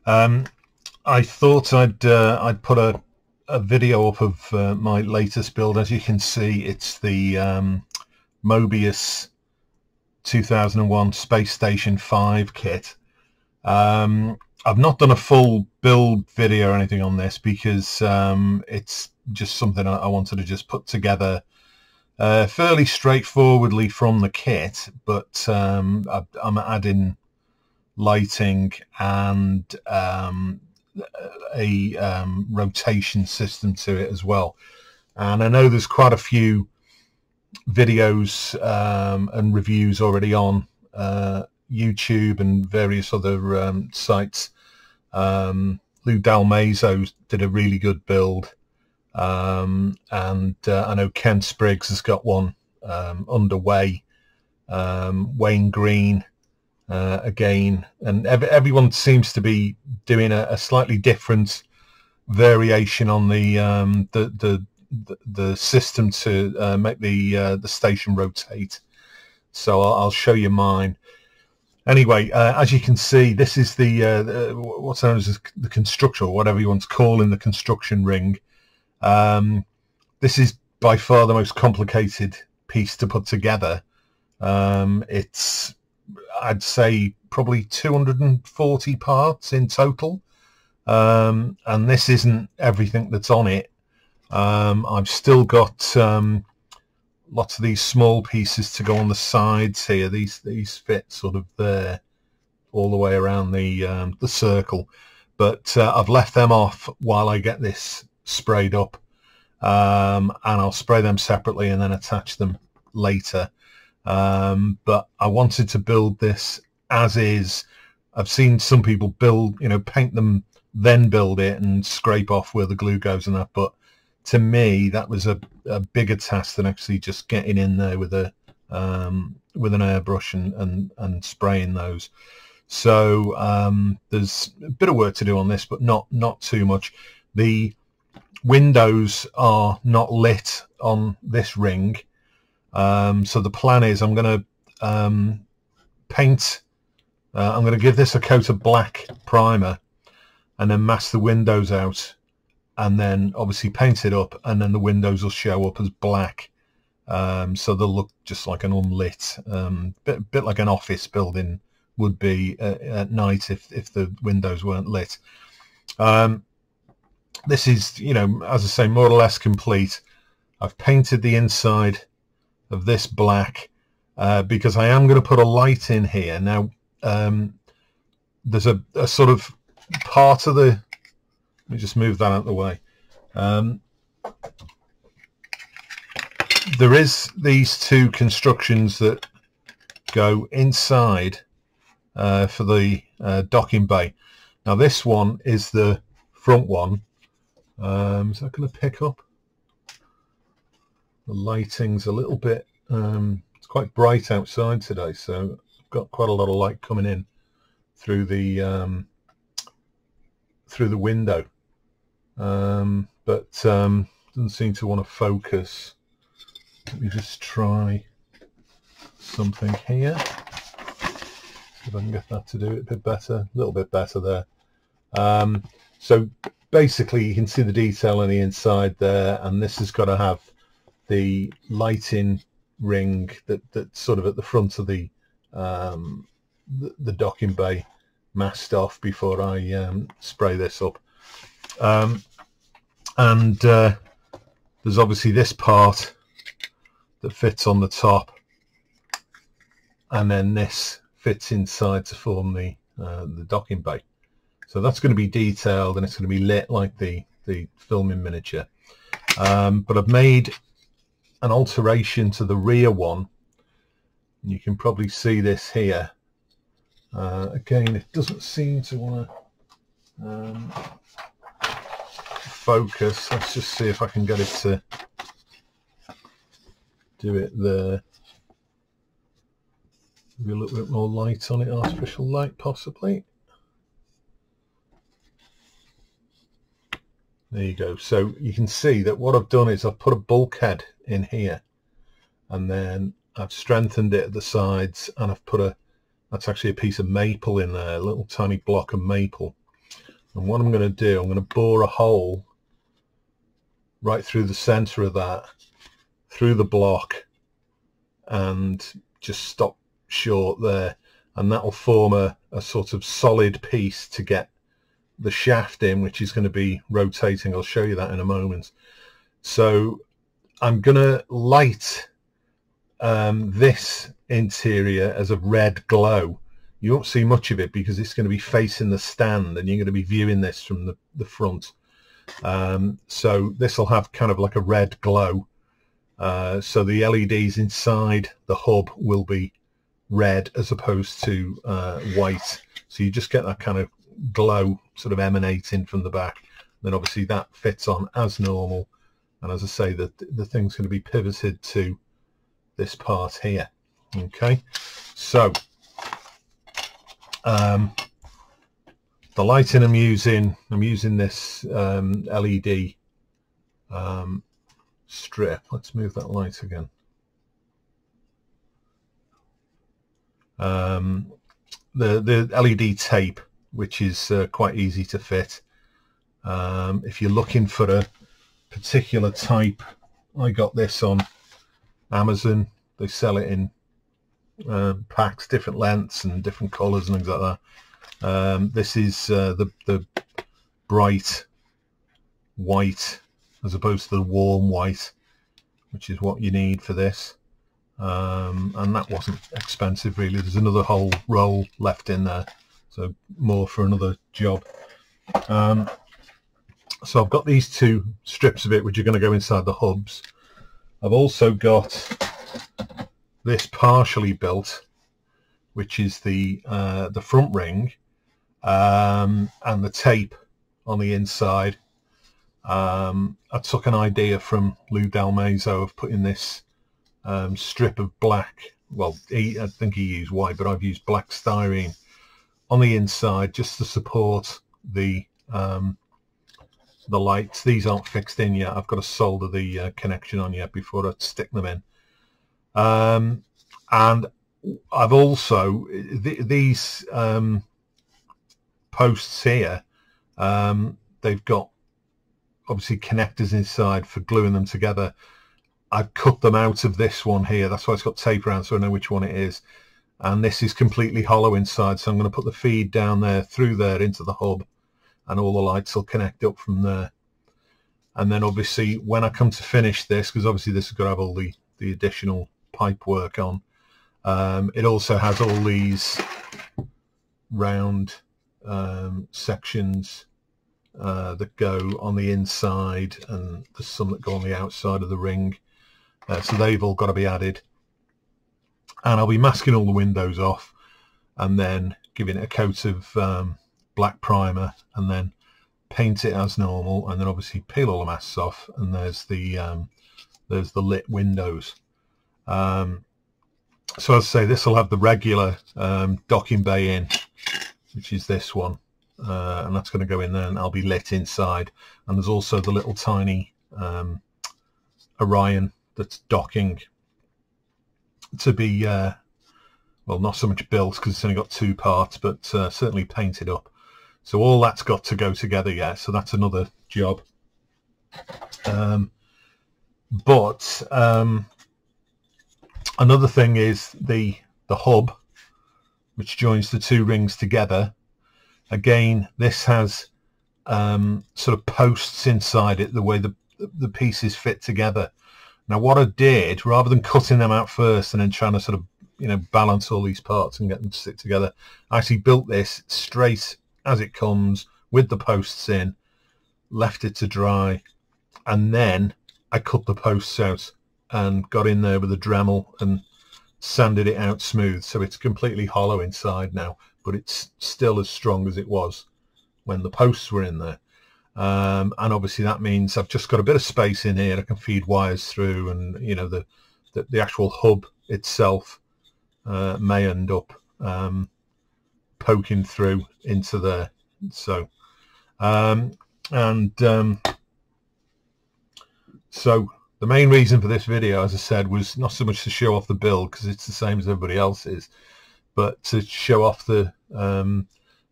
I thought I'd put a video up of my latest build. As you can see, it's the Moebius 2001 Space Station 5 kit. I've not done a full build video or anything on this because it's just something I wanted to just put together fairly straightforwardly from the kit, but I'm adding lighting and a rotation system to it as well. And I know there's quite a few videos and reviews already on YouTube and various other sites. Lou Dalmazo did a really good build, and I know Ken Spriggs has got one underway. Wayne Green again, and everyone seems to be doing a slightly different variation on the system to make the station rotate. So I'll show you mine. Anyway, as you can see, this is the what's known as the construction, or whatever you want to call in the construction ring. This is by far the most complicated piece to put together. It's, I'd say, probably 240 parts in total, and this isn't everything that's on it. I've still got lots of these small pieces to go on the sides here. These fit sort of there all the way around the circle, but I've left them off while I get this sprayed up, and I'll spray them separately and then attach them later. But I wanted to build this as is. I've seen some people build, paint them, then build it and scrape off where the glue goes and that, but to me that was a bigger task than actually just getting in there with an airbrush and spraying those. So there's a bit of work to do on this, but not too much. The windows are not lit on this ring, so the plan is I'm going to paint. I'm going to give this a coat of black primer and then mask the windows out, and then obviously paint it up, and then the windows will show up as black, so they'll look just like an unlit, bit like an office building would be at night if the windows weren't lit. This is, as I say, more or less complete. I've painted the inside of this black because I am going to put a light in here. Now there's a sort of part of the, let me just move that out of the way. There is these two constructions that go inside for the docking bay. Now this one is the front one. Is that going to pick up? The lighting's a little bit, it's quite bright outside today, so I've got quite a lot of light coming in through the window, but doesn't seem to want to focus. Let me just try something here, see if I can get that to do it a bit better, a little bit better there. So basically you can see the detail on the inside there, and this has got to have the lighting ring that's sort of at the front of the docking bay masked off before I spray this up. And there's obviously this part that fits on the top, and then this fits inside to form the docking bay. So that's going to be detailed, and it's going to be lit like the filming miniature. But I've made an alteration to the rear one. You can probably see this here. Again, it doesn't seem to want to focus. Let's just see if I can get it to do it there. Maybe a little bit more light on it, artificial light possibly. There you go. So you can see that what I've done is I've put a bulkhead in here, and then I've strengthened it at the sides, and I've put that's actually a piece of maple in there, a little tiny block of maple. And what I'm going to do, I'm going to bore a hole right through the center of that, through the block, and just stop short there, and that'll form a sort of solid piece to get the shaft in, which is going to be rotating. I'll show you that in a moment. So I'm going to light this interior as a red glow. You won't see much of it because it's going to be facing the stand and you're going to be viewing this from the front. So this will have kind of like a red glow. So the LEDs inside the hub will be red as opposed to white. So you just get that kind of glow sort of emanating from the back. Then obviously that fits on as normal. And as I say, the thing's going to be pivoted to this part here. Okay, so the lighting I'm using this LED strip. Let's move that light again. The LED tape, which is quite easy to fit. If you're looking for a particular type, I got this on Amazon. They sell it in packs, different lengths and different colors and things like that. This is the bright white as opposed to the warm white, which is what you need for this. And that wasn't expensive really. There's another whole roll left in there, so more for another job. So I've got these two strips of it which are going to go inside the hubs. I've also got this partially built, which is the front ring and the tape on the inside. I took an idea from Lou Dalmazo of putting this strip of black, well, I think he used white, but I've used black styrene on the inside just to support the lights. These aren't fixed in yet. I've got to solder the connection on yet before I stick them in. And I've also these posts here, they've got obviously connectors inside for gluing them together. I've cut them out of this one here. That's why it's got tape around, so I know which one it is. And this is completely hollow inside, so I'm going to put the feed down there, through there into the hub, and all the lights will connect up from there. And then obviously when I come to finish this, because obviously this has got to have all the additional pipe work on, it also has all these round sections that go on the inside, and there's some that go on the outside of the ring. So they've all got to be added. And I'll be masking all the windows off and then giving it a coat of black primer, and then paint it as normal, and then obviously peel all the masks off, and there's the lit windows. So as I say, this will have the regular docking bay in, which is this one, and that's going to go in there, and I'll be lit inside. And there's also the little tiny Orion that's docking to be well, not so much built because it's only got two parts, but certainly painted up. So all that's got to go together yet, so that's another job. But another thing is the hub, which joins the two rings together. Again, this has sort of posts inside it, the way the pieces fit together. Now what I did, rather than cutting them out first and then trying to sort of, you know, balance all these parts and get them to stick together, I actually built this straight as it comes with the posts in, left it to dry, and then I cut the posts out and got in there with a Dremel and sanded it out smooth, so it's completely hollow inside now, but it's still as strong as it was when the posts were in there. And obviously that means I've just got a bit of space in here. I can feed wires through, and you know, the actual hub itself may end up poking through into there. So so the main reason for this video, as I said, was not so much to show off the build, because it's the same as everybody else's, but to show off the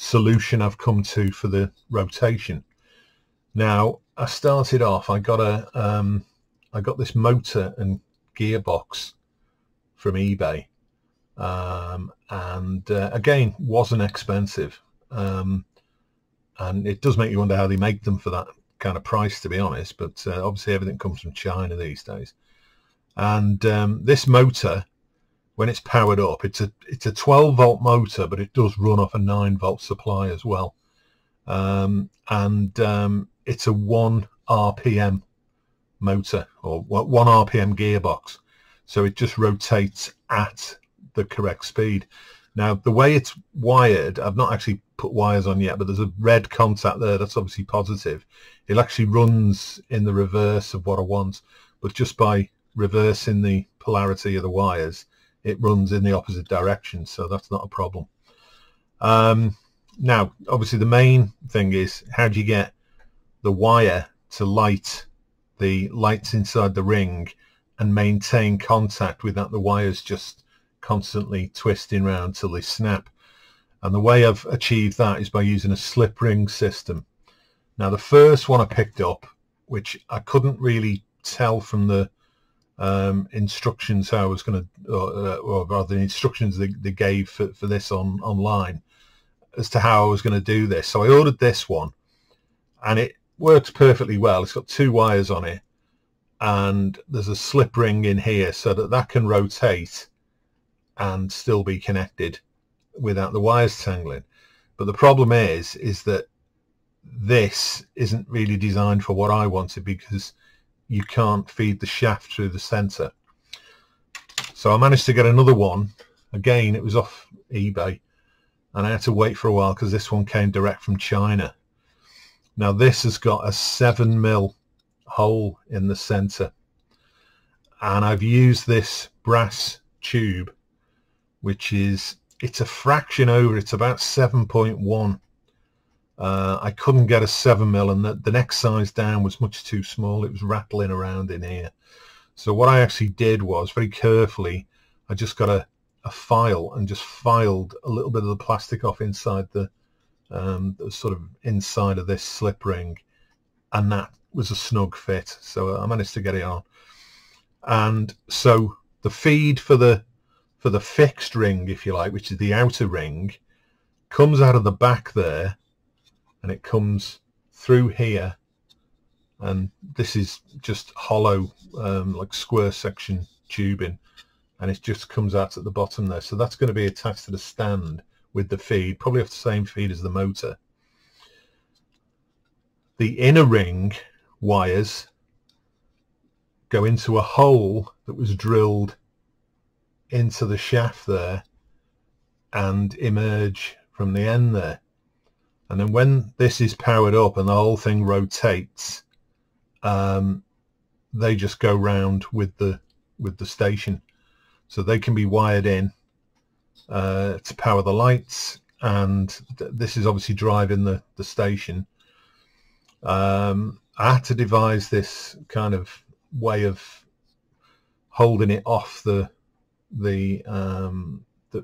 solution I've come to for the rotation. Now, I started off, I got this motor and gearbox from eBay, and again, wasn't expensive, and it does make you wonder how they make them for that kind of price, to be honest, but obviously everything comes from China these days. And this motor, when it's powered up, it's a 12-volt motor, but it does run off a 9-volt supply as well, and it's a 1 RPM motor, or 1 RPM gearbox, so it just rotates at the correct speed. Now, the way it's wired, I've not actually put wires on yet, but there's a red contact there, that's obviously positive. It actually runs in the reverse of what I want, but just by reversing the polarity of the wires, it runs in the opposite direction, so that's not a problem. Now, obviously the main thing is, how do you get the wire to light the lights inside the ring and maintain contact without the wires just constantly twisting around till they snap? And the way I've achieved that is by using a slip ring system. Now, the first one I picked up, which I couldn't really tell from the instructions how I was going to, or rather the instructions they gave for this online, as to how I was going to do this. So I ordered this one, and it works perfectly well. It's got 2 wires on it, and there's a slip ring in here so that can rotate and still be connected without the wires tangling. But the problem is that this isn't really designed for what I wanted, because you can't feed the shaft through the center. So I managed to get another one. Again, it was off eBay, and I had to wait for a while because this one came direct from China. Now, this has got a 7mm hole in the center, and I've used this brass tube, which is, it's a fraction over, it's about 7.1. I couldn't get a 7mm, and the next size down was much too small. It was rattling around in here. So what I actually did was, very carefully, I just got a file and just filed a little bit of the plastic off inside the sort of inside of this slip ring, and that was a snug fit. So I managed to get it on. And so the feed for the fixed ring, if you like, which is the outer ring, comes out of the back there, and it comes through here, and this is just hollow, like square section tubing, and it just comes out at the bottom there. So that's going to be attached to the stand with the feed, probably off the same feed as the motor. The inner ring wires go into a hole that was drilled into the shaft there and emerge from the end there. And then when this is powered up and the whole thing rotates, they just go round with the station. So they can be wired in to power the lights, and this is obviously driving the station. I had to devise this kind of way of holding it off the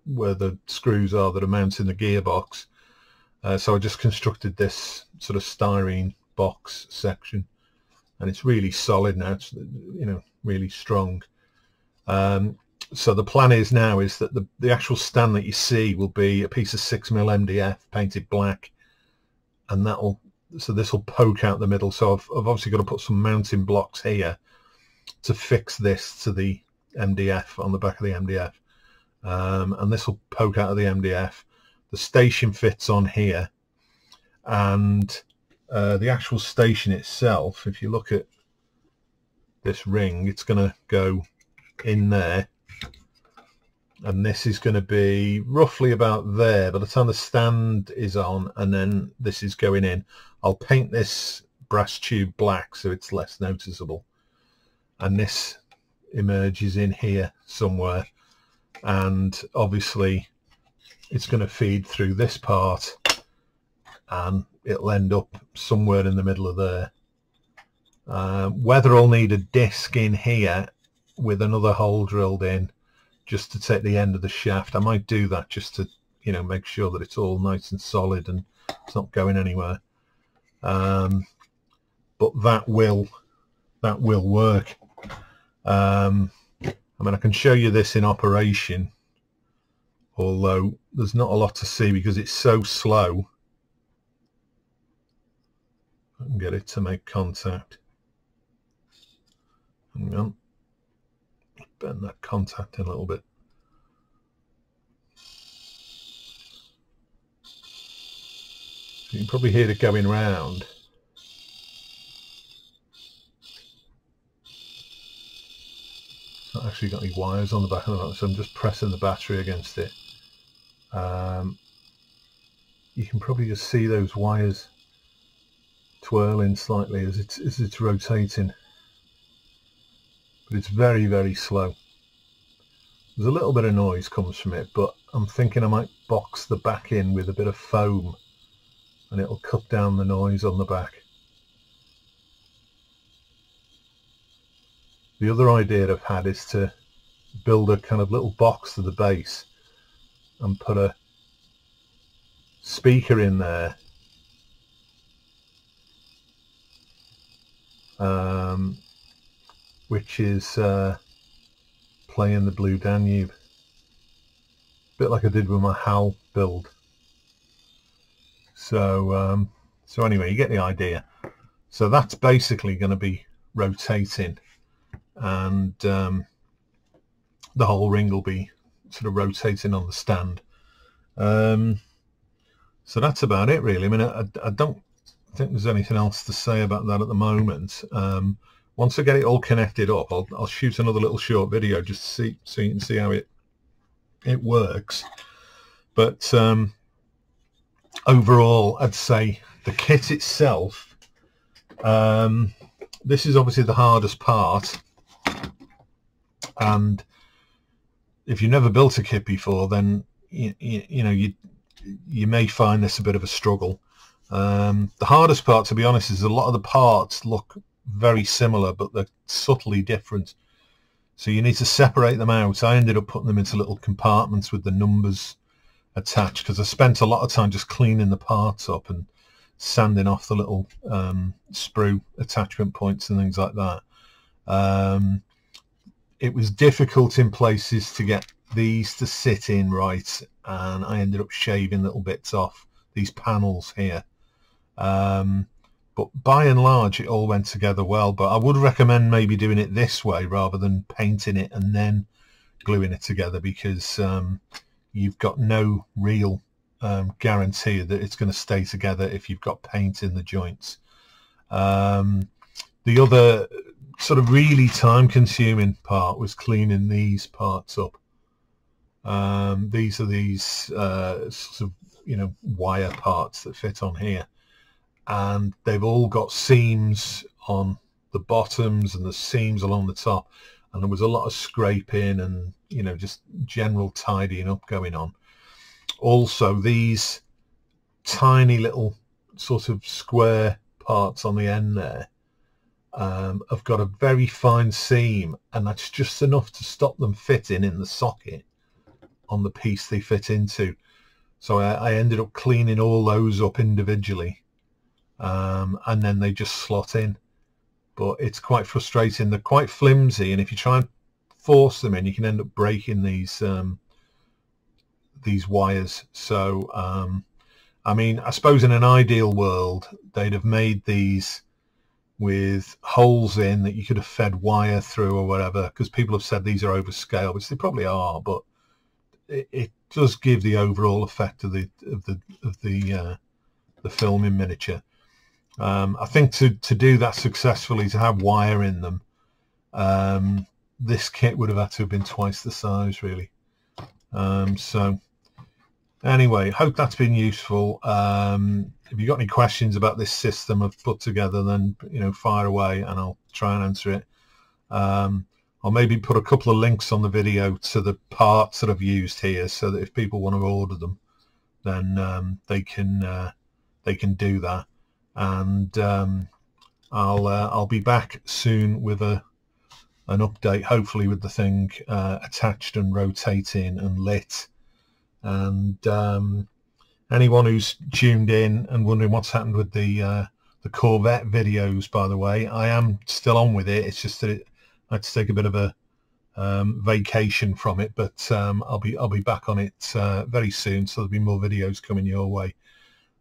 where the screws are that are mounting the gearbox. So I just constructed this sort of styrene box section, and it's really solid now. It's, you know, really strong. So the plan is that the actual stand that you see will be a piece of 6mm MDF painted black, and this will poke out the middle. So I've obviously got to put some mounting blocks here to fix this to the MDF on the back of the MDF, and this will poke out of the MDF. The station fits on here, and the actual station itself, if you look at this ring, it's going to go in there, and this is going to be roughly about there by the time the stand is on, and then this is going in. I'll paint this brass tube black so it's less noticeable, and this emerges in here somewhere, and obviously it's going to feed through this part, and it'll end up somewhere in the middle of there. Whether I'll need a disc in here with another hole drilled in just to take the end of the shaft, I might do that just to you know, make sure that it's all nice and solid and it's not going anywhere. But that will work. I mean, I can show you this in operation, although there's not a lot to see because it's so slow. I can get it to make contact. Hang on, bend that contact in a little bit. You can probably hear it going round. It's not actually got any wires on the back of that, so I'm just pressing the battery against it. You can probably just see those wires twirling slightly as it's rotating, but it's very, very slow. There's a little bit of noise comes from it, but I'm thinking I might box the back in with a bit of foam and it'll cut down the noise on the back. The other idea I've had is to build a kind of little box to the base and put a speaker in there, which is playing the Blue Danube, a bit like I did with my HAL build. So so anyway, you get the idea. So that's basically going to be rotating, and the whole ring will be sort of rotating on the stand. So that's about it, really. I mean, I don't think there's anything else to say about that at the moment. Once I get it all connected up, I'll shoot another little short video just to see, so you can see how it works. But overall, I'd say the kit itself, this is obviously the hardest part, and if you've never built a kit before, then you know you may find this a bit of a struggle. The hardest part, to be honest, is a lot of the parts look very similar, but they're subtly different, so you need to separate them out. I ended up putting them into little compartments with the numbers attached, because I spent a lot of time just cleaning the parts up and sanding off the little sprue attachment points and things like that. It was difficult in places to get these to sit in right, and I ended up shaving little bits off these panels here. But by and large it all went together well, but I would recommend maybe doing it this way rather than painting it and then gluing it together, because you've got no real guarantee that it's going to stay together if you've got paint in the joints. The other sort of really time-consuming part was cleaning these parts up. These are these sort of, you know, wire parts that fit on here, and they've all got seams on the bottoms and the seams along the top, and there was a lot of scraping and, you know, just general tidying up going on. Also, these tiny little sort of square parts on the end there have got a very fine seam, and that's just enough to stop them fitting in the socket on the piece they fit into. So I ended up cleaning all those up individually, and then they just slot in. But it's quite frustrating. They're quite flimsy, and if you try and force them in, you can end up breaking these wires. So I mean, I suppose in an ideal world they'd have made these with holes in that you could have fed wire through or whatever, because people have said these are overscale, which they probably are, but it does give the overall effect of the film in miniature. I think to do that successfully, to have wire in them, this kit would have had to have been twice the size, really. So anyway, hope that's been useful. If you've got any questions about this system I've put together, then, you know, fire away and I'll try and answer it. I'll maybe put a couple of links on the video to the parts that I've used here, so that if people want to order them, then they can do that. And I'll be back soon with an update, hopefully with the thing attached and rotating and lit, And anyone who's tuned in and wondering what's happened with the Corvette videos, by the way, I am still on with it. It's just that I had to take a bit of a vacation from it, but I'll be back on it very soon, so there'll be more videos coming your way.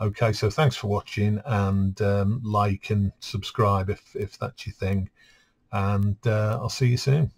Okay, so thanks for watching, and like and subscribe if that's your thing, and I'll see you soon.